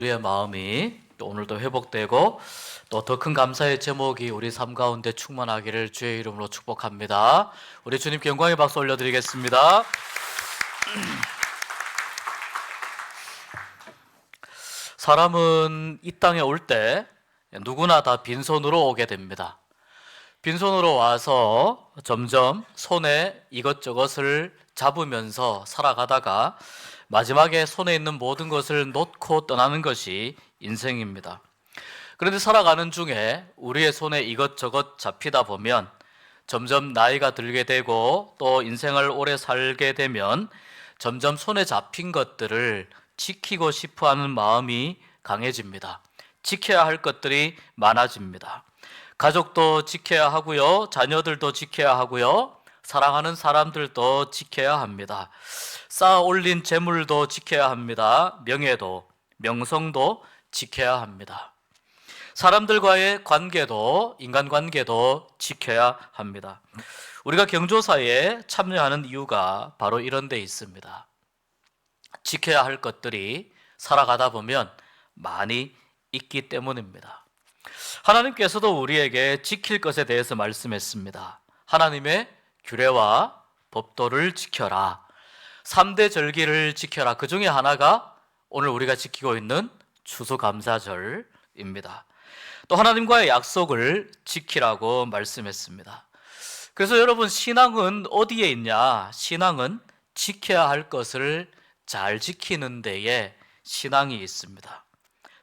우리의 마음이 또 오늘도 회복되고 또 더 큰 감사의 제목이 우리 삶 가운데 충만하기를 주의 이름으로 축복합니다. 우리 주님께 영광의 박수 올려드리겠습니다. 사람은 이 땅에 올 때 누구나 다 빈손으로 오게 됩니다. 빈손으로 와서 점점 손에 이것저것을 잡으면서 살아가다가 마지막에 손에 있는 모든 것을 놓고 떠나는 것이 인생입니다. 그런데 살아가는 중에 우리의 손에 이것저것 잡히다 보면 점점 나이가 들게 되고 또 인생을 오래 살게 되면 점점 손에 잡힌 것들을 지키고 싶어 하는 마음이 강해집니다. 지켜야 할 것들이 많아집니다. 가족도 지켜야 하고요, 자녀들도 지켜야 하고요, 사랑하는 사람들도 지켜야 합니다. 쌓아 올린 재물도 지켜야 합니다. 명예도, 명성도 지켜야 합니다. 사람들과의 관계도, 인간관계도 지켜야 합니다. 우리가 경조사에 참여하는 이유가 바로 이런 데 있습니다. 지켜야 할 것들이 살아가다 보면 많이 있기 때문입니다. 하나님께서도 우리에게 지킬 것에 대해서 말씀했습니다. 하나님의 규례와 법도를 지켜라. 3대 절기를 지켜라. 그 중에 하나가 오늘 우리가 지키고 있는 추수감사절입니다. 또 하나님과의 약속을 지키라고 말씀했습니다. 그래서 여러분, 신앙은 어디에 있냐? 신앙은 지켜야 할 것을 잘 지키는 데에 신앙이 있습니다.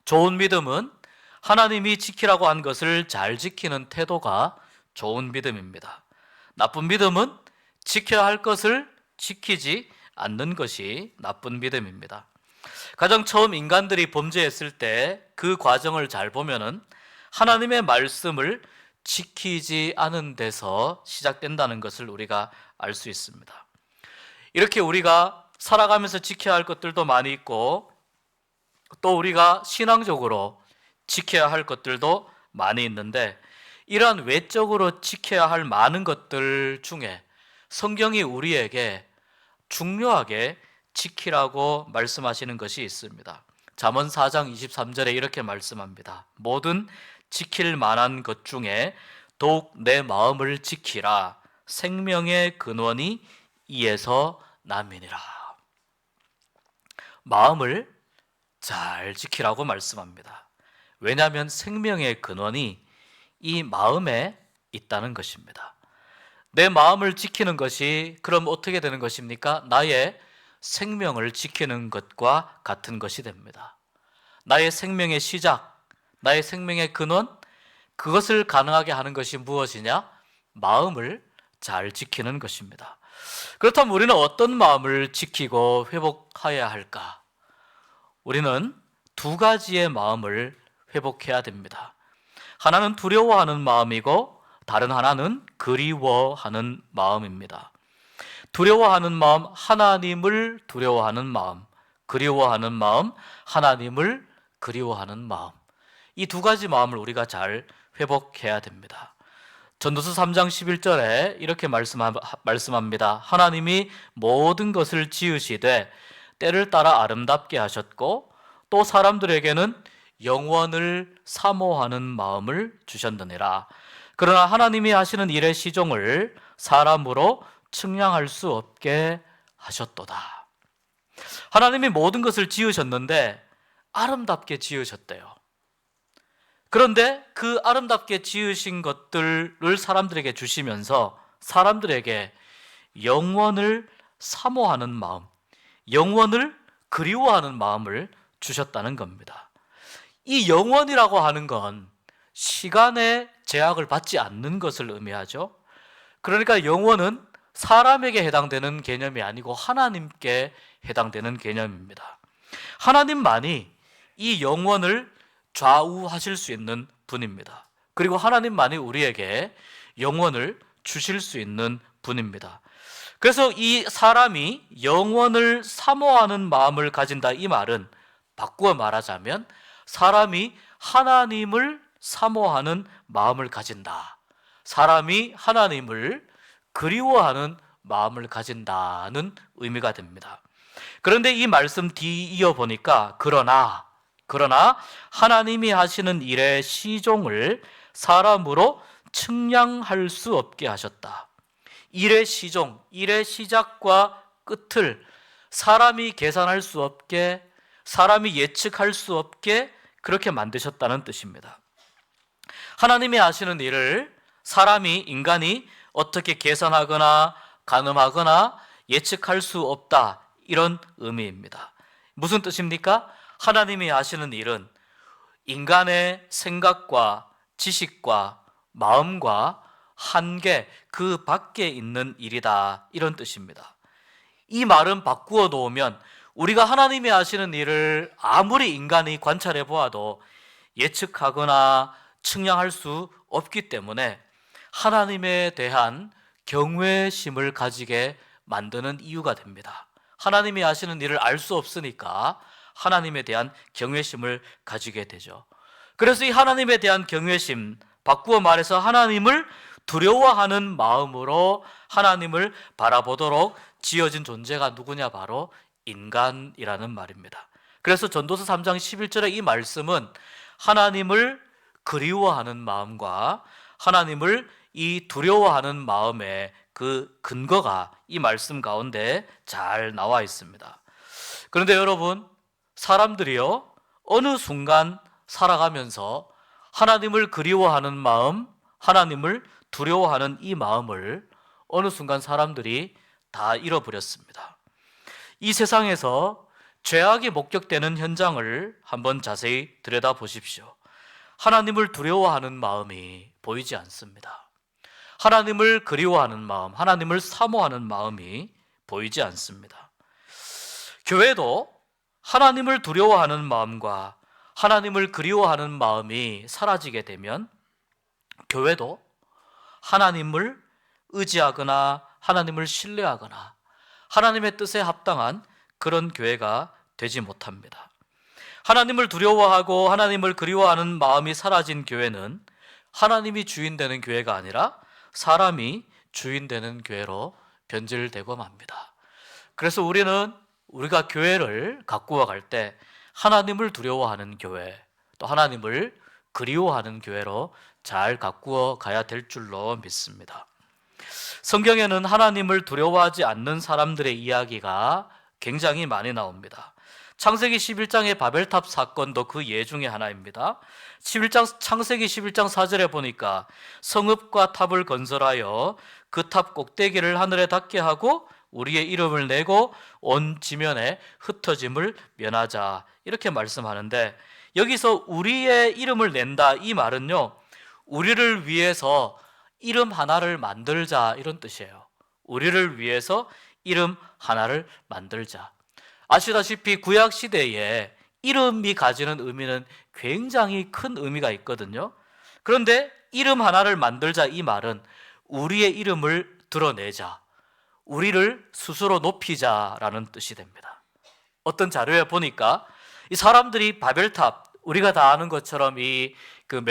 좋은 믿음은 하나님이 지키라고 한 것을 잘 지키는 태도가 좋은 믿음입니다. 나쁜 믿음은 지켜야 할 것을 지키지 않는 것이 나쁜 믿음입니다. 가장 처음 인간들이 범죄했을 때 그 과정을 잘 보면은 하나님의 말씀을 지키지 않은 데서 시작된다는 것을 우리가 알 수 있습니다. 이렇게 우리가 살아가면서 지켜야 할 것들도 많이 있고 또 우리가 신앙적으로 지켜야 할 것들도 많이 있는데, 이러한 외적으로 지켜야 할 많은 것들 중에 성경이 우리에게 중요하게 지키라고 말씀하시는 것이 있습니다. 잠언 4장 23절에 이렇게 말씀합니다. 모든 지킬 만한 것 중에 더욱 내 마음을 지키라. 생명의 근원이 이에서 남이니라. 마음을 잘 지키라고 말씀합니다. 왜냐하면 생명의 근원이 이 마음에 있다는 것입니다. 내 마음을 지키는 것이 그럼 어떻게 되는 것입니까? 나의 생명을 지키는 것과 같은 것이 됩니다. 나의 생명의 시작, 나의 생명의 근원, 그것을 가능하게 하는 것이 무엇이냐? 마음을 잘 지키는 것입니다. 그렇다면 우리는 어떤 마음을 지키고 회복해야 할까? 우리는 두 가지의 마음을 회복해야 됩니다. 하나는 두려워하는 마음이고 다른 하나는 그리워하는 마음입니다. 두려워하는 마음, 하나님을 두려워하는 마음, 그리워하는 마음, 하나님을 그리워하는 마음. 이 두 가지 마음을 우리가 잘 회복해야 됩니다. 전도서 3장 11절에 이렇게 말씀합니다. 하나님이 모든 것을 지으시되 때를 따라 아름답게 하셨고 또 사람들에게는 영원을 사모하는 마음을 주셨느니라. 그러나 하나님이 하시는 일의 시종을 사람으로 측량할 수 없게 하셨도다. 하나님이 모든 것을 지으셨는데 아름답게 지으셨대요. 그런데 그 아름답게 지으신 것들을 사람들에게 주시면서 사람들에게 영원을 사모하는 마음, 영원을 그리워하는 마음을 주셨다는 겁니다. 이 영원이라고 하는 건 시간의 제약을 받지 않는 것을 의미하죠. 그러니까 영원은 사람에게 해당되는 개념이 아니고 하나님께 해당되는 개념입니다. 하나님만이 이 영원을 좌우하실 수 있는 분입니다. 그리고 하나님만이 우리에게 영원을 주실 수 있는 분입니다. 그래서 이 사람이 영원을 사모하는 마음을 가진다, 이 말은 바꾸어 말하자면 사람이 하나님을 사모하는 마음을 가진다, 사람이 하나님을 그리워하는 마음을 가진다는 의미가 됩니다. 그런데 이 말씀 뒤 이어 보니까 그러나 그러나 하나님이 하시는 일의 시종을 사람으로 측량할 수 없게 하셨다. 일의 시종, 일의 시작과 끝을 사람이 계산할 수 없게, 사람이 예측할 수 없게 그렇게 만드셨다는 뜻입니다. 하나님이 하시는 일을 사람이, 인간이 어떻게 계산하거나 가늠하거나 예측할 수 없다, 이런 의미입니다. 무슨 뜻입니까? 하나님이 하시는 일은 인간의 생각과 지식과 마음과 한계, 그 밖에 있는 일이다, 이런 뜻입니다. 이 말은 바꾸어 놓으면 우리가 하나님이 하시는 일을 아무리 인간이 관찰해 보아도 예측하거나 측량할 수 없기 때문에 하나님에 대한 경외심을 가지게 만드는 이유가 됩니다. 하나님이 하시는 일을 알 수 없으니까 하나님에 대한 경외심을 가지게 되죠. 그래서 이 하나님에 대한 경외심, 바꾸어 말해서 하나님을 두려워하는 마음으로 하나님을 바라보도록 지어진 존재가 누구냐? 바로 인간이라는 말입니다. 그래서 전도서 3장 11절의 이 말씀은 하나님을 그리워하는 마음과 하나님을 이 두려워하는 마음의 그 근거가 이 말씀 가운데 잘 나와 있습니다. 그런데 여러분, 사람들이요, 어느 순간 살아가면서 하나님을 그리워하는 마음, 하나님을 두려워하는 이 마음을 어느 순간 사람들이 다 잃어버렸습니다. 이 세상에서 죄악이 목격되는 현장을 한번 자세히 들여다보십시오. 하나님을 두려워하는 마음이 보이지 않습니다. 하나님을 그리워하는 마음, 하나님을 사모하는 마음이 보이지 않습니다. 교회도 하나님을 두려워하는 마음과 하나님을 그리워하는 마음이 사라지게 되면 교회도 하나님을 의지하거나 하나님을 신뢰하거나 하나님의 뜻에 합당한 그런 교회가 되지 못합니다. 하나님을 두려워하고 하나님을 그리워하는 마음이 사라진 교회는 하나님이 주인 되는 교회가 아니라 사람이 주인 되는 교회로 변질되고 맙니다. 그래서 우리가 교회를 가꾸어 갈 때 하나님을 두려워하는 교회, 또 하나님을 그리워하는 교회로 잘 가꾸어 가야 될 줄로 믿습니다. 성경에는 하나님을 두려워하지 않는 사람들의 이야기가 굉장히 많이 나옵니다. 창세기 11장의 바벨탑 사건도 그 예 중에 하나입니다. 창세기 11장 4절에 보니까 성읍과 탑을 건설하여 그 탑 꼭대기를 하늘에 닿게 하고 우리의 이름을 내고 온 지면에 흩어짐을 면하자, 이렇게 말씀하는데, 여기서 우리의 이름을 낸다, 이 말은요, 우리를 위해서 이름 하나를 만들자, 이런 뜻이에요. 우리를 위해서 이름 하나를 만들자. 아시다시피 구약 시대에 이름이 가지는 의미는 굉장히 큰 의미가 있거든요. 그런데 이름 하나를 만들자, 이 말은 우리의 이름을 드러내자, 우리를 스스로 높이자라는 뜻이 됩니다. 어떤 자료에 보니까 이 사람들이 바벨탑, 우리가 다 아는 것처럼 그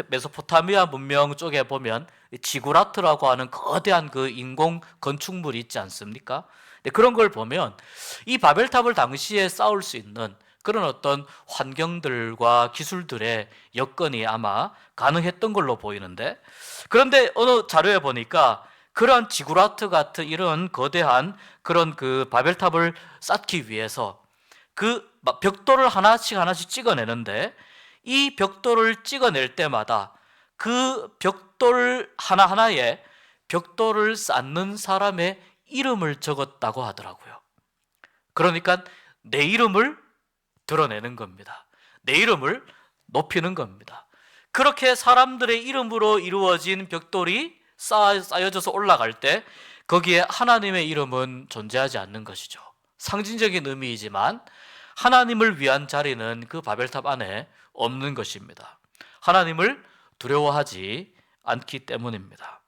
메소포타미아 문명 쪽에 보면 지구라트라고 하는 거대한 그 인공 건축물이 있지 않습니까? 그런 걸 보면 이 바벨탑을 당시에 쌓을 수 있는 그런 어떤 환경들과 기술들의 여건이 아마 가능했던 걸로 보이는데, 그런데 어느 자료에 보니까 그런 지구라트 같은 이런 거대한 그런 그 바벨탑을 쌓기 위해서 그 벽돌을 하나씩 찍어내는데, 이 벽돌을 찍어낼 때마다 그 벽돌 하나하나에 벽돌을 쌓는 사람의 이름을 적었다고 하더라고요. 그러니까 내 이름을 드러내는 겁니다. 내 이름을 높이는 겁니다. 그렇게 사람들의 이름으로 이루어진 벽돌이 쌓여져서 올라갈 때 거기에 하나님의 이름은 존재하지 않는 것이죠. 상징적인 의미이지만 하나님을 위한 자리는 그 바벨탑 안에 없는 것입니다. 하나님을 두려워하지 않기 때문입니다.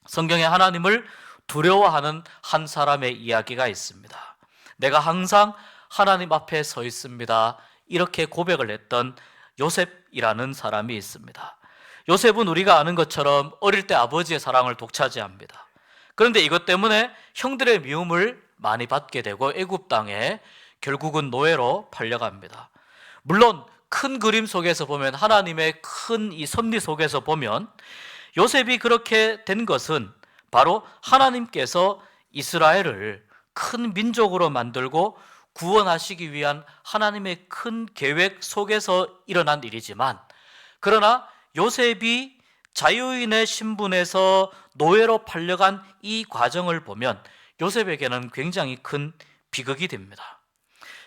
성경에 하나님을 두려워하는 한 사람의 이야기가 있습니다. 내가 항상 하나님 앞에 서 있습니다, 이렇게 고백을 했던 요셉이라는 사람이 있습니다. 요셉은 우리가 아는 것처럼 어릴 때 아버지의 사랑을 독차지합니다. 그런데 이것 때문에 형들의 미움을 많이 받게 되고 애굽 땅에 결국은 노예로 팔려갑니다. 물론 큰 그림 속에서 보면, 하나님의 큰 이 섭리 속에서 보면 요셉이 그렇게 된 것은 바로 하나님께서 이스라엘을 큰 민족으로 만들고 구원하시기 위한 하나님의 큰 계획 속에서 일어난 일이지만, 그러나 요셉이 자유인의 신분에서 노예로 팔려간 이 과정을 보면 요셉에게는 굉장히 큰 비극이 됩니다.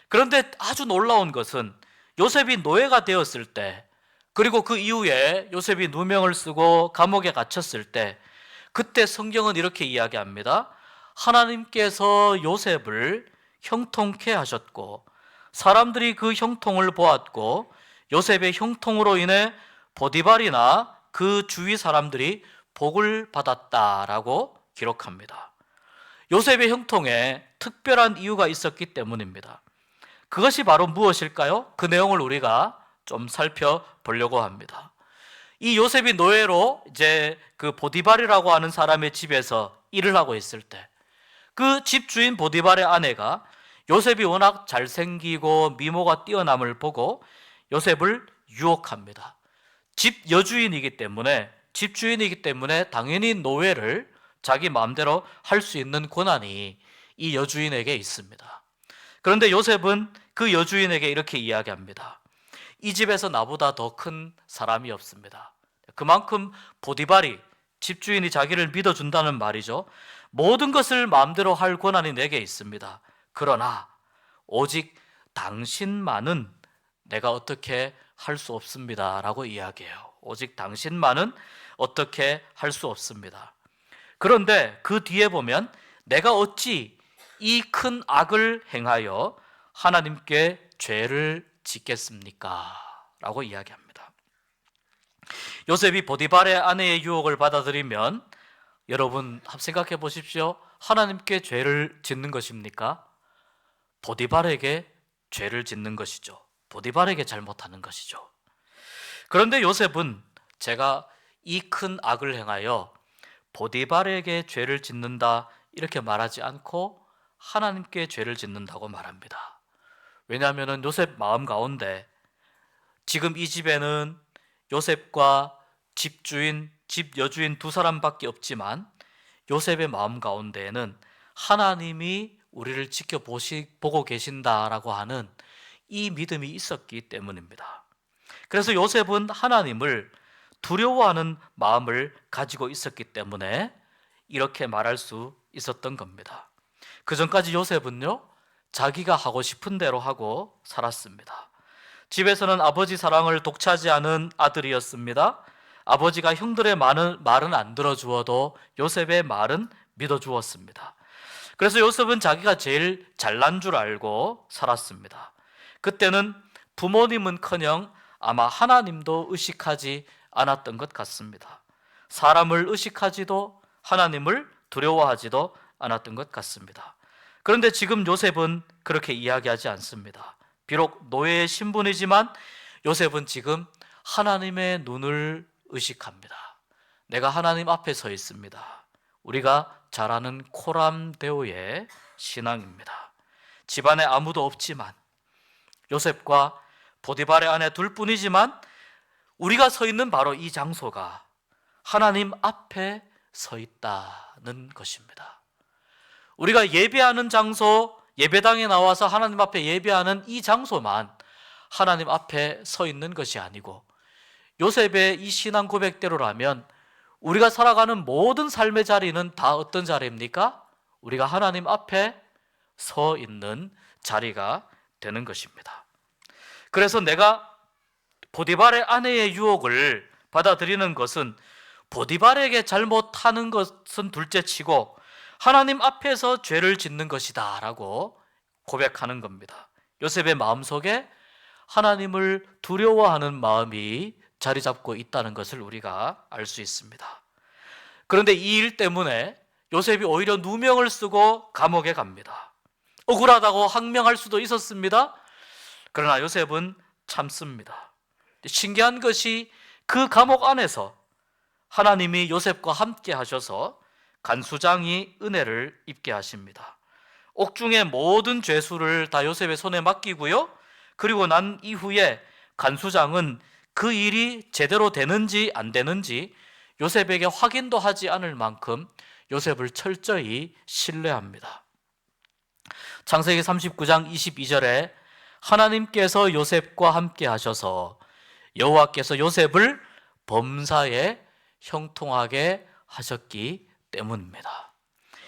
그런데 아주 놀라운 것은 요셉이 노예가 되었을 때, 그리고 그 이후에 요셉이 누명을 쓰고 감옥에 갇혔을 때, 그때 성경은 이렇게 이야기합니다. 하나님께서 요셉을 형통케 하셨고 사람들이 그 형통을 보았고 요셉의 형통으로 인해 보디발이나 그 주위 사람들이 복을 받았다라고 기록합니다. 요셉의 형통에 특별한 이유가 있었기 때문입니다. 그것이 바로 무엇일까요? 그 내용을 우리가 좀 살펴보려고 합니다. 이 요셉이 노예로 이제 그 보디발이라고 하는 사람의 집에서 일을 하고 있을 때, 그 집주인 보디발의 아내가 요셉이 워낙 잘생기고 미모가 뛰어남을 보고 요셉을 유혹합니다. 집 여주인이기 때문에, 집주인이기 때문에 당연히 노예를 자기 마음대로 할 수 있는 권한이 이 여주인에게 있습니다. 그런데 요셉은 그 여주인에게 이렇게 이야기합니다. 이 집에서 나보다 더 큰 사람이 없습니다. 그만큼 보디발이, 집주인이 자기를 믿어준다는 말이죠. 모든 것을 마음대로 할 권한이 내게 있습니다. 그러나 오직 당신만은 내가 어떻게 할 수 없습니다 라고 이야기해요. 오직 당신만은 어떻게 할 수 없습니다. 그런데 그 뒤에 보면 내가 어찌 이 큰 악을 행하여 하나님께 죄를 짓겠습니까? 라고 이야기합니다. 요셉이 보디발의 아내의 유혹을 받아들이면 여러분 한번 생각해 보십시오. 하나님께 죄를 짓는 것입니까? 보디발에게 죄를 짓는 것이죠. 보디발에게 잘못하는 것이죠. 그런데 요셉은 제가 이 큰 악을 행하여 보디발에게 죄를 짓는다 이렇게 말하지 않고 하나님께 죄를 짓는다고 말합니다. 왜냐하면 요셉 마음 가운데 지금 이 집에는 요셉과 집주인, 집 여주인 두 사람밖에 없지만 요셉의 마음 가운데에는 하나님이 우리를 지켜보고 계신다라고 하는 이 믿음이 있었기 때문입니다. 그래서 요셉은 하나님을 두려워하는 마음을 가지고 있었기 때문에 이렇게 말할 수 있었던 겁니다. 그 전까지 요셉은요, 자기가 하고 싶은 대로 하고 살았습니다. 집에서는 아버지 사랑을 독차지하는 아들이었습니다. 아버지가 형들의 말은 안 들어주어도 요셉의 말은 믿어주었습니다. 그래서 요셉은 자기가 제일 잘난 줄 알고 살았습니다. 그때는 부모님은커녕 아마 하나님도 의식하지 않았던 것 같습니다. 사람을 의식하지도 하나님을 두려워하지도 않았던 것 같습니다. 그런데 지금 요셉은 그렇게 이야기하지 않습니다. 비록 노예의 신분이지만 요셉은 지금 하나님의 눈을 의식합니다. 내가 하나님 앞에 서 있습니다. 우리가 잘 아는 코람데오의 신앙입니다. 집안에 아무도 없지만 요셉과 보디발의 아내 둘뿐이지만 우리가 서 있는 바로 이 장소가 하나님 앞에 서 있다는 것입니다. 우리가 예배하는 장소, 예배당에 나와서 하나님 앞에 예배하는 이 장소만 하나님 앞에 서 있는 것이 아니고, 요셉의 이 신앙 고백대로라면 우리가 살아가는 모든 삶의 자리는 다 어떤 자리입니까? 우리가 하나님 앞에 서 있는 자리가 되는 것입니다. 그래서 내가 보디발의 아내의 유혹을 받아들이는 것은 보디발에게 잘못하는 것은 둘째치고 하나님 앞에서 죄를 짓는 것이다 라고 고백하는 겁니다. 요셉의 마음속에 하나님을 두려워하는 마음이 자리 잡고 있다는 것을 우리가 알 수 있습니다. 그런데 이 일 때문에 요셉이 오히려 누명을 쓰고 감옥에 갑니다. 억울하다고 항명할 수도 있었습니다. 그러나 요셉은 참습니다. 신기한 것이 그 감옥 안에서 하나님이 요셉과 함께 하셔서 간수장이 은혜를 입게 하십니다. 옥중의 모든 죄수를 다 요셉의 손에 맡기고요, 그리고 난 이후에 간수장은 그 일이 제대로 되는지 안 되는지 요셉에게 확인도 하지 않을 만큼 요셉을 철저히 신뢰합니다. 창세기 39장 22절에 하나님께서 요셉과 함께 하셔서 여호와께서 요셉을 범사에 형통하게 하셨기 때문입니다.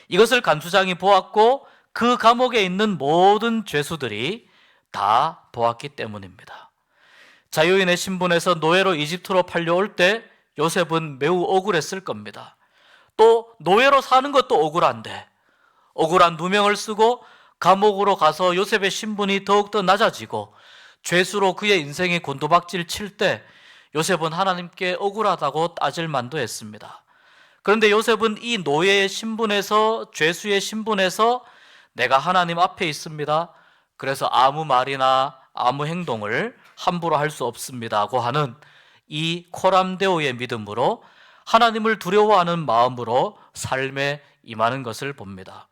이것을 간수장이 보았고 그 감옥에 있는 모든 죄수들이 다 보았기 때문입니다. 자유인의 신분에서 노예로 이집트로 팔려올 때 요셉은 매우 억울했을 겁니다. 또 노예로 사는 것도 억울한데 억울한 누명을 쓰고 감옥으로 가서 요셉의 신분이 더욱더 낮아지고 죄수로 그의 인생이 곤두박질 칠 때 요셉은 하나님께 억울하다고 따질 만도 했습니다. 그런데 요셉은 이 노예의 신분에서, 죄수의 신분에서 내가 하나님 앞에 있습니다, 그래서 아무 말이나 아무 행동을 함부로 할 수 없습니다고 하는 이 코람데오의 믿음으로 하나님을 두려워하는 마음으로 삶에 임하는 것을 봅니다.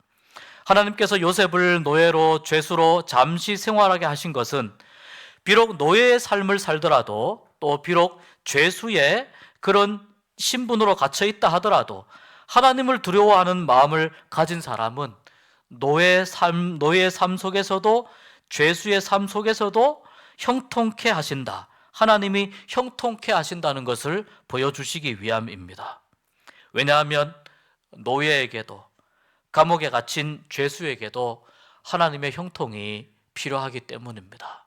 하나님께서 요셉을 노예로, 죄수로 잠시 생활하게 하신 것은 비록 노예의 삶을 살더라도, 또 비록 죄수의 그런 신분으로 갇혀 있다 하더라도 하나님을 두려워하는 마음을 가진 사람은 노예의 삶 속에서도, 죄수의 삶 속에서도 형통케 하신다, 하나님이 형통케 하신다는 것을 보여주시기 위함입니다. 왜냐하면 노예에게도, 감옥에 갇힌 죄수에게도 하나님의 형통이 필요하기 때문입니다.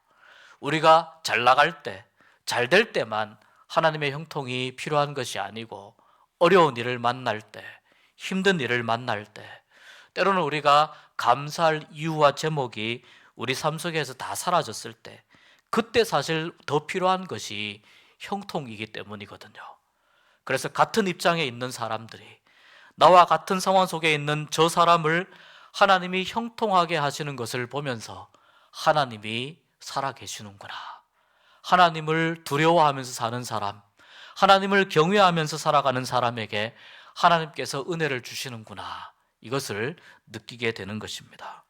우리가 잘 나갈 때, 잘 될 때만 하나님의 형통이 필요한 것이 아니고 어려운 일을 만날 때, 힘든 일을 만날 때, 때로는 우리가 감사할 이유와 제목이 우리 삶 속에서 다 사라졌을 때, 그때 사실 더 필요한 것이 형통이기 때문이거든요. 그래서 같은 입장에 있는 사람들이, 나와 같은 상황 속에 있는 저 사람을 하나님이 형통하게 하시는 것을 보면서 하나님이 살아계시는구나, 하나님을 두려워하면서 사는 사람, 하나님을 경외하면서 살아가는 사람에게 하나님께서 은혜를 주시는구나, 이것을 느끼게 되는 것입니다.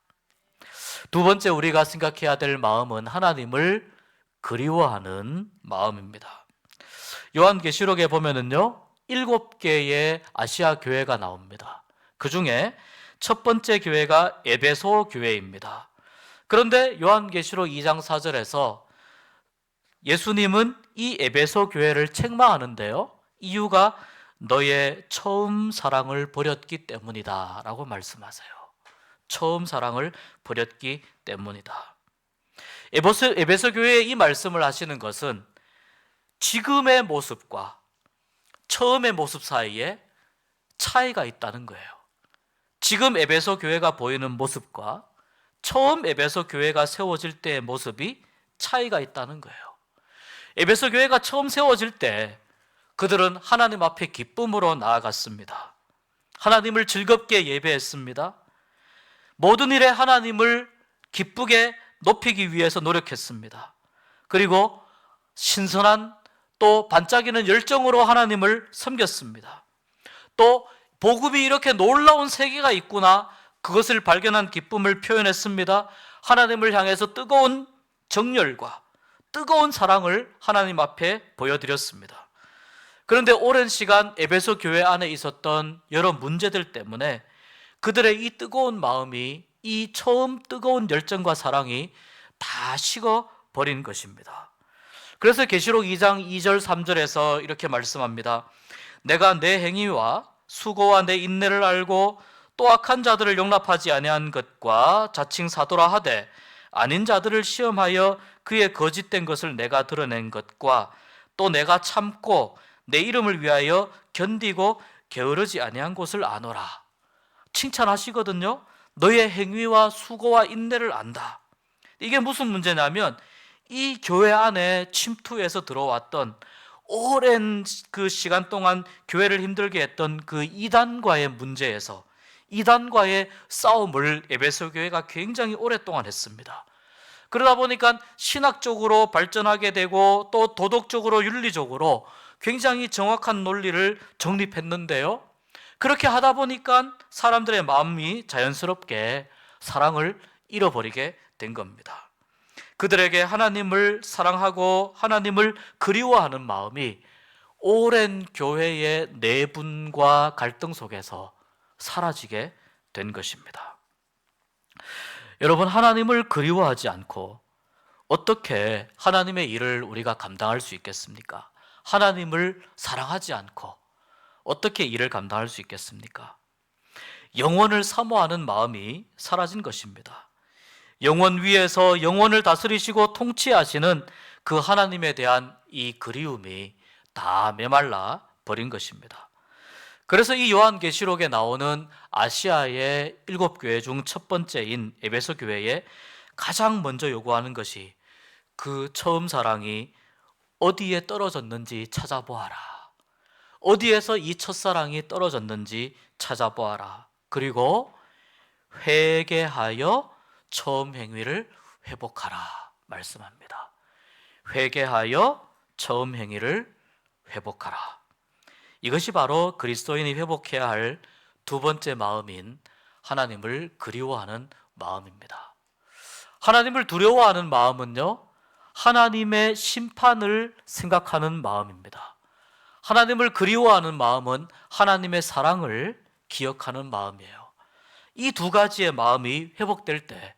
두 번째 우리가 생각해야 될 마음은 하나님을 그리워하는 마음입니다. 요한계시록에 보면은요, 7개의 아시아 교회가 나옵니다. 그 중에 첫 번째 교회가 에베소 교회입니다. 그런데 요한계시록 2장 4절에서 예수님은 이 에베소 교회를 책망하는데요, 이유가 너의 처음 사랑을 버렸기 때문이다 라고 말씀하세요. 처음 사랑을 버렸기 때문이다. 에베소 교회에 이 말씀을 하시는 것은 지금의 모습과 처음의 모습 사이에 차이가 있다는 거예요. 지금 에베소 교회가 보이는 모습과 처음 에베소 교회가 세워질 때의 모습이 차이가 있다는 거예요. 에베소 교회가 처음 세워질 때 그들은 하나님 앞에 기쁨으로 나아갔습니다. 하나님을 즐겁게 예배했습니다. 모든 일에 하나님을 기쁘게 높이기 위해서 노력했습니다. 그리고 신선한, 또 반짝이는 열정으로 하나님을 섬겼습니다. 또 복음이 이렇게 놀라운 세계가 있구나, 그것을 발견한 기쁨을 표현했습니다. 하나님을 향해서 뜨거운 정열과 뜨거운 사랑을 하나님 앞에 보여드렸습니다. 그런데 오랜 시간 에베소 교회 안에 있었던 여러 문제들 때문에 그들의 이 뜨거운 마음이, 이 처음 뜨거운 열정과 사랑이 다 식어버린 것입니다. 그래서 계시록 2장 2절 3절에서 이렇게 말씀합니다. 내가 내 행위와 수고와 내 인내를 알고 또 악한 자들을 용납하지 아니한 것과 자칭 사도라 하되 아닌 자들을 시험하여 그의 거짓된 것을 내가 드러낸 것과 또 내가 참고 내 이름을 위하여 견디고 게으르지 아니한 것을 아노라. 칭찬하시거든요. 너의 행위와 수고와 인내를 안다. 이게 무슨 문제냐면 이 교회 안에 침투해서 들어왔던, 오랜 그 시간 동안 교회를 힘들게 했던 그 이단과의 문제에서, 이단과의 싸움을 에베소 교회가 굉장히 오랫동안 했습니다. 그러다 보니까 신학적으로 발전하게 되고 또 도덕적으로, 윤리적으로 굉장히 정확한 논리를 정립했는데요, 그렇게 하다 보니까 사람들의 마음이 자연스럽게 사랑을 잃어버리게 된 겁니다. 그들에게 하나님을 사랑하고 하나님을 그리워하는 마음이 오랜 교회의 내분과 갈등 속에서 사라지게 된 것입니다. 여러분, 하나님을 그리워하지 않고 어떻게 하나님의 일을 우리가 감당할 수 있겠습니까? 하나님을 사랑하지 않고 어떻게 일을 감당할 수 있겠습니까? 영원을 사모하는 마음이 사라진 것입니다. 영원 위에서 영원을 다스리시고 통치하시는 그 하나님에 대한 이 그리움이 다 메말라 버린 것입니다. 그래서 이 요한계시록에 나오는 아시아의 7교회 중 첫 번째인 에베소 교회에 가장 먼저 요구하는 것이 그 처음 사랑이 어디에 떨어졌는지 찾아보아라. 어디에서 이 첫사랑이 떨어졌는지 찾아보아라. 그리고 회개하여 처음 행위를 회복하라 말씀합니다. 회개하여 처음 행위를 회복하라. 이것이 바로 그리스도인이 회복해야 할 두 번째 마음인 하나님을 그리워하는 마음입니다. 하나님을 두려워하는 마음은요, 하나님의 심판을 생각하는 마음입니다. 하나님을 그리워하는 마음은 하나님의 사랑을 기억하는 마음이에요. 이 두 가지의 마음이 회복될 때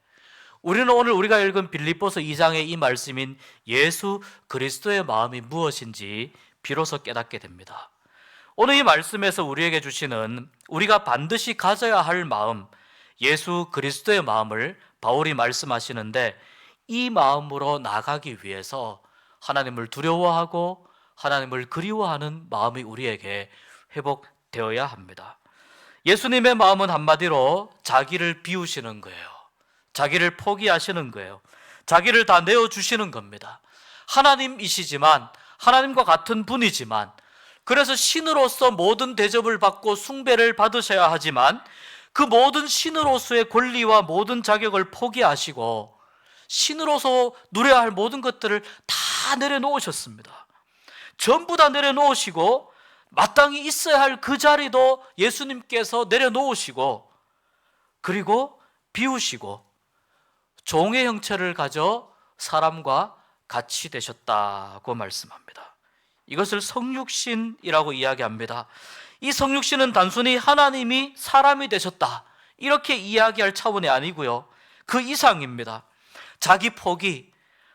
우리는 오늘 우리가 읽은 빌립보서 2장의 이 말씀인 예수 그리스도의 마음이 무엇인지 비로소 깨닫게 됩니다. 오늘 이 말씀에서 우리에게 주시는 우리가 반드시 가져야 할 마음, 예수 그리스도의 마음을 바울이 말씀하시는데, 이 마음으로 나가기 위해서 하나님을 두려워하고 하나님을 그리워하는 마음이 우리에게 회복되어야 합니다. 예수님의 마음은 한마디로 자기를 비우시는 거예요. 자기를 포기하시는 거예요. 자기를 다 내어주시는 겁니다. 하나님이시지만, 하나님과 같은 분이지만, 그래서 신으로서 모든 대접을 받고 숭배를 받으셔야 하지만 그 모든 신으로서의 권리와 모든 자격을 포기하시고 신으로서 누려야 할 모든 것들을 다 내려놓으셨습니다. 전부 다 내려놓으시고 마땅히 있어야 할 그 자리도 예수님께서 내려놓으시고, 그리고 비우시고 종의 형체를 가져 사람과 같이 되셨다고 말씀합니다. 이것을 성육신이라고 이야기합니다. 이 성육신은 단순히 하나님이 사람이 되셨다 이렇게 이야기할 차원이 아니고요, 그 이상입니다. 자기 포기,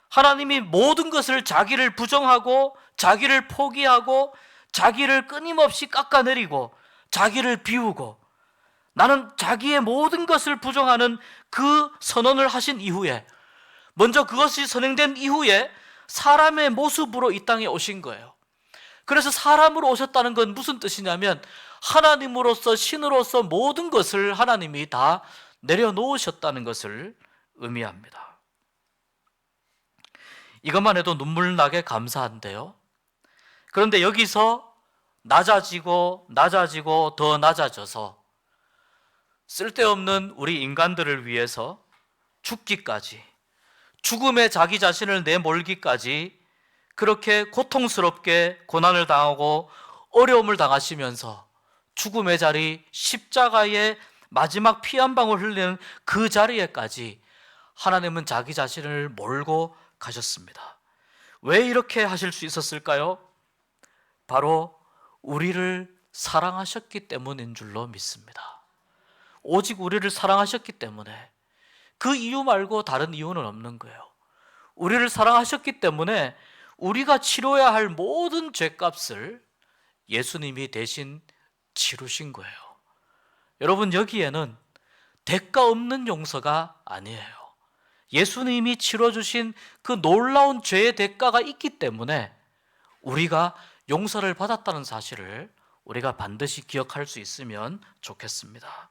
하나님이 모든 것을 자기를 부정하고 자기를 포기하고 자기를 끊임없이 깎아내리고 자기를 비우고 나는 자기의 모든 것을 부정하는 그 선언을 하신 이후에, 먼저 그것이 선행된 이후에 사람의 모습으로 이 땅에 오신 거예요. 그래서 사람으로 오셨다는 건 무슨 뜻이냐면 하나님으로서 신으로서 모든 것을 하나님이 다 내려놓으셨다는 것을 의미합니다. 이것만 해도 눈물 나게 감사한데요, 그런데 여기서 낮아지고 낮아지고 더 낮아져서 쓸데없는 우리 인간들을 위해서 죽기까지, 죽음에 자기 자신을 내몰기까지 그렇게 고통스럽게 고난을 당하고 어려움을 당하시면서 죽음의 자리, 십자가의 마지막 피 한 방울 흘리는 그 자리에까지 하나님은 자기 자신을 몰고 가셨습니다. 왜 이렇게 하실 수 있었을까요? 바로 우리를 사랑하셨기 때문인 줄로 믿습니다. 오직 우리를 사랑하셨기 때문에, 그 이유 말고 다른 이유는 없는 거예요. 우리를 사랑하셨기 때문에 우리가 치러야 할 모든 죄값을 예수님이 대신 치르신 거예요. 여러분, 여기에는 대가 없는 용서가 아니에요. 예수님이 치러주신 그 놀라운 죄의 대가가 있기 때문에 우리가 용서를 받았다는 사실을 우리가 반드시 기억할 수 있으면 좋겠습니다.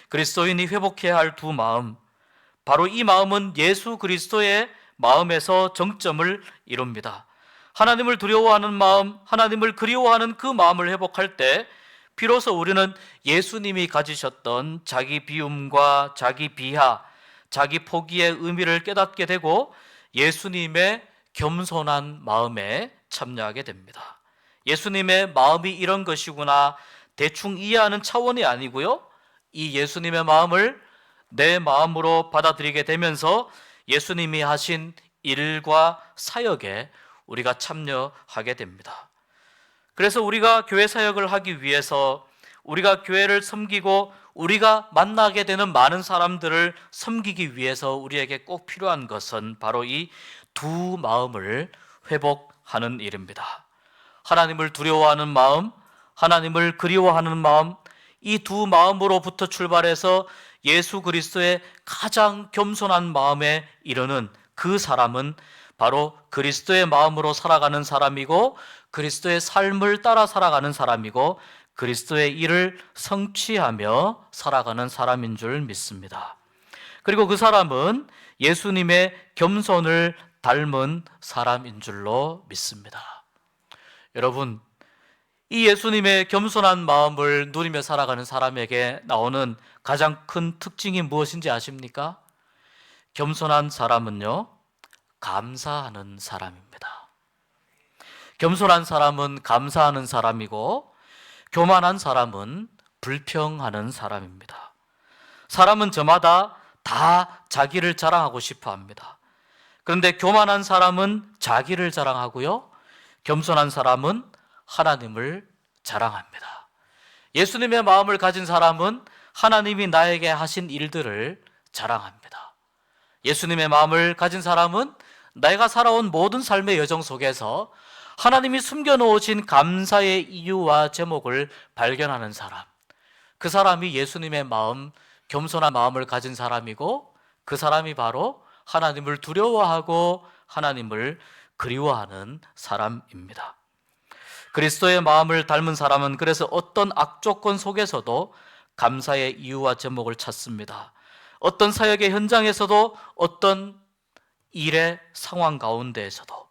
그리스도인이 회복해야 할 두 마음, 바로 이 마음은 예수 그리스도의 마음에서 정점을 이룹니다. 하나님을 두려워하는 마음, 하나님을 그리워하는 그 마음을 회복할 때 비로소 우리는 예수님이 가지셨던 자기 비움과 자기 비하, 자기 포기의 의미를 깨닫게 되고 예수님의 겸손한 마음에 참여하게 됩니다. 예수님의 마음이 이런 것이구나 대충 이해하는 차원이 아니고요, 이 예수님의 마음을 내 마음으로 받아들이게 되면서 예수님이 하신 일과 사역에 우리가 참여하게 됩니다. 그래서 우리가 교회 사역을 하기 위해서, 우리가 교회를 섬기고 우리가 만나게 되는 많은 사람들을 섬기기 위해서 우리에게 꼭 필요한 것은 바로 이 두 마음을 회복하는 일입니다. 하나님을 두려워하는 마음, 하나님을 그리워하는 마음, 이 두 마음으로부터 출발해서 예수 그리스도의 가장 겸손한 마음에 이르는 그 사람은 바로 그리스도의 마음으로 살아가는 사람이고, 그리스도의 삶을 따라 살아가는 사람이고, 그리스도의 일을 성취하며 살아가는 사람인 줄 믿습니다. 그리고 그 사람은 예수님의 겸손을 닮은 사람인 줄로 믿습니다. 여러분, 이 예수님의 겸손한 마음을 누리며 살아가는 사람에게 나오는 가장 큰 특징이 무엇인지 아십니까? 겸손한 사람은요, 감사하는 사람입니다. 겸손한 사람은 감사하는 사람이고, 교만한 사람은 불평하는 사람입니다. 사람은 저마다 다 자기를 자랑하고 싶어 합니다. 그런데 교만한 사람은 자기를 자랑하고요, 겸손한 사람은 하나님을 자랑합니다. 예수님의 마음을 가진 사람은 하나님이 나에게 하신 일들을 자랑합니다. 예수님의 마음을 가진 사람은 내가 살아온 모든 삶의 여정 속에서 하나님이 숨겨놓으신 감사의 이유와 제목을 발견하는 사람, 그 사람이 예수님의 마음, 겸손한 마음을 가진 사람이고, 그 사람이 바로 하나님을 두려워하고 하나님을 그리워하는 사람입니다. 그리스도의 마음을 닮은 사람은 그래서 어떤 악조건 속에서도 감사의 이유와 제목을 찾습니다. 어떤 사역의 현장에서도, 어떤 일의 상황 가운데에서도,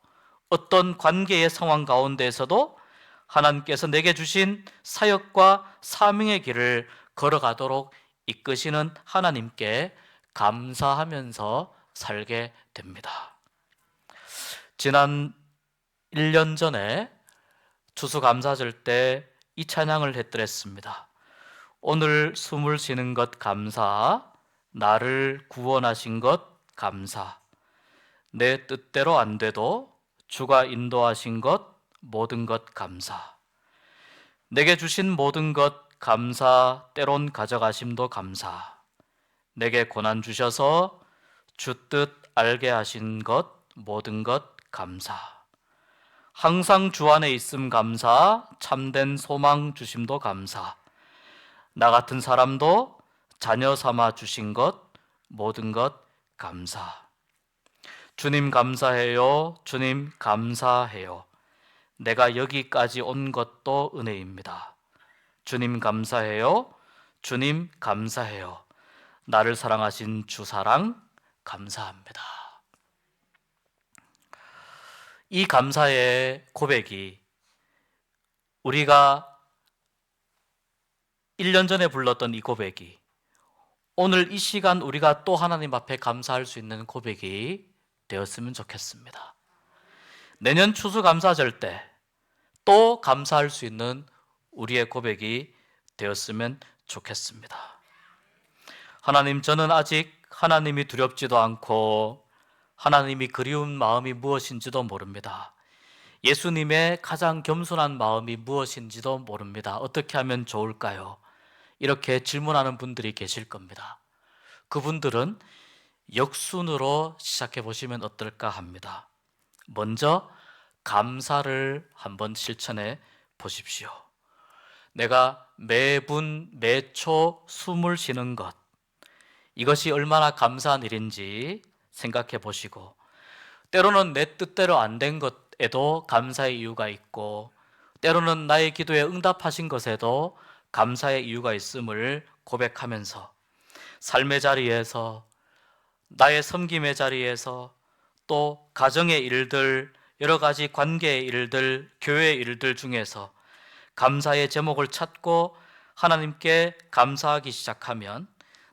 어떤 관계의 상황 가운데에서도 하나님께서 내게 주신 사역과 사명의 길을 걸어가도록 이끄시는 하나님께 감사하면서 살게 됩니다. 지난 1년 전에 추수감사절 때 이 찬양을 했더랬습니다. 오늘 숨을 쉬는 것 감사, 나를 구원하신 것 감사, 내 뜻대로 안 돼도 주가 인도하신 것 모든 것 감사, 내게 주신 모든 것 감사, 때론 가져가심도 감사, 내게 고난 주셔서 주 뜻 알게 하신 것 모든 것 감사, 항상 주 안에 있음 감사, 참된 소망 주심도 감사, 나 같은 사람도 자녀 삼아 주신 것 모든 것 감사. 주님 감사해요. 주님 감사해요. 내가 여기까지 온 것도 은혜입니다. 주님 감사해요. 주님 감사해요. 나를 사랑하신 주 사랑 감사합니다. 이 감사의 고백이 우리가 1년 전에 불렀던 이 고백이 오늘 이 시간 우리가 또 하나님 앞에 감사할 수 있는 고백이 되었으면 좋겠습니다. 내년 추수감사절 때 또 감사할 수 있는 우리의 고백이 되었으면 좋겠습니다. 하나님, 저는 아직 하나님이 두렵지도 않고 하나님이 그리운 마음이 무엇인지도 모릅니다. 예수님의 가장 겸손한 마음이 무엇인지도 모릅니다. 어떻게 하면 좋을까요? 이렇게 질문하는 분들이 계실 겁니다. 그분들은 역순으로 시작해 보시면 어떨까 합니다. 먼저 감사를 한번 실천해 보십시오. 내가 매분 매초 숨을 쉬는 것, 이것이 얼마나 감사한 일인지 생각해 보시고, 때로는 내 뜻대로 안 된 것에도 감사의 이유가 있고, 때로는 나의 기도에 응답하신 것에도 감사의 이유가 있음을 고백하면서 삶의 자리에서, 나의 섬김의 자리에서, 또 가정의 일들, 여러 가지 관계의 일들, 교회의 일들 중에서 감사의 제목을 찾고 하나님께 감사하기 시작하면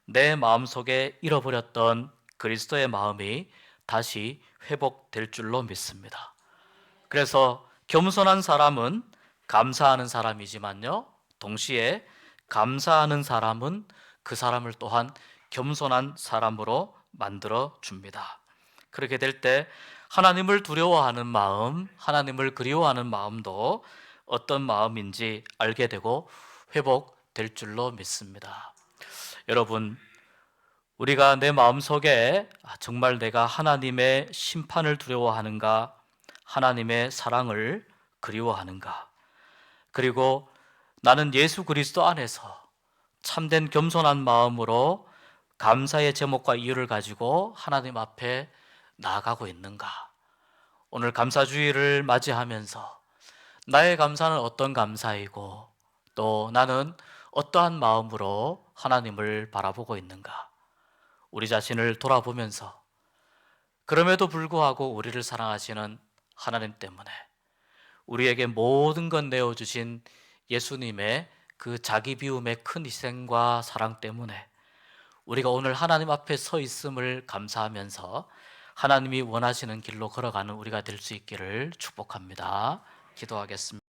내 마음속에 잃어버렸던 그리스도의 마음이 다시 회복될 줄로 믿습니다. 그래서 겸손한 사람은 감사하는 사람이지만요, 동시에 감사하는 사람은 그 사람을 또한 겸손한 사람으로 만들어 줍니다. 그렇게 될 때 하나님을 두려워하는 마음, 하나님을 그리워하는 마음도 어떤 마음인지 알게 되고 회복될 줄로 믿습니다. 여러분, 우리가 내 마음속에 정말 내가 하나님의 심판을 두려워하는가, 하나님의 사랑을 그리워하는가, 그리고 나는 예수 그리스도 안에서 참된 겸손한 마음으로 감사의 제목과 이유를 가지고 하나님 앞에 나아가고 있는가? 오늘 감사주의를 맞이하면서 나의 감사는 어떤 감사이고 또 나는 어떠한 마음으로 하나님을 바라보고 있는가? 우리 자신을 돌아보면서 그럼에도 불구하고 우리를 사랑하시는 하나님 때문에 우리에게 모든 것 내어주신 예수님의 그 자기 비움의 큰 희생과 사랑 때문에 우리가 오늘 하나님 앞에 서 있음을 감사하면서 하나님이 원하시는 길로 걸어가는 우리가 될 수 있기를 축복합니다. 기도하겠습니다.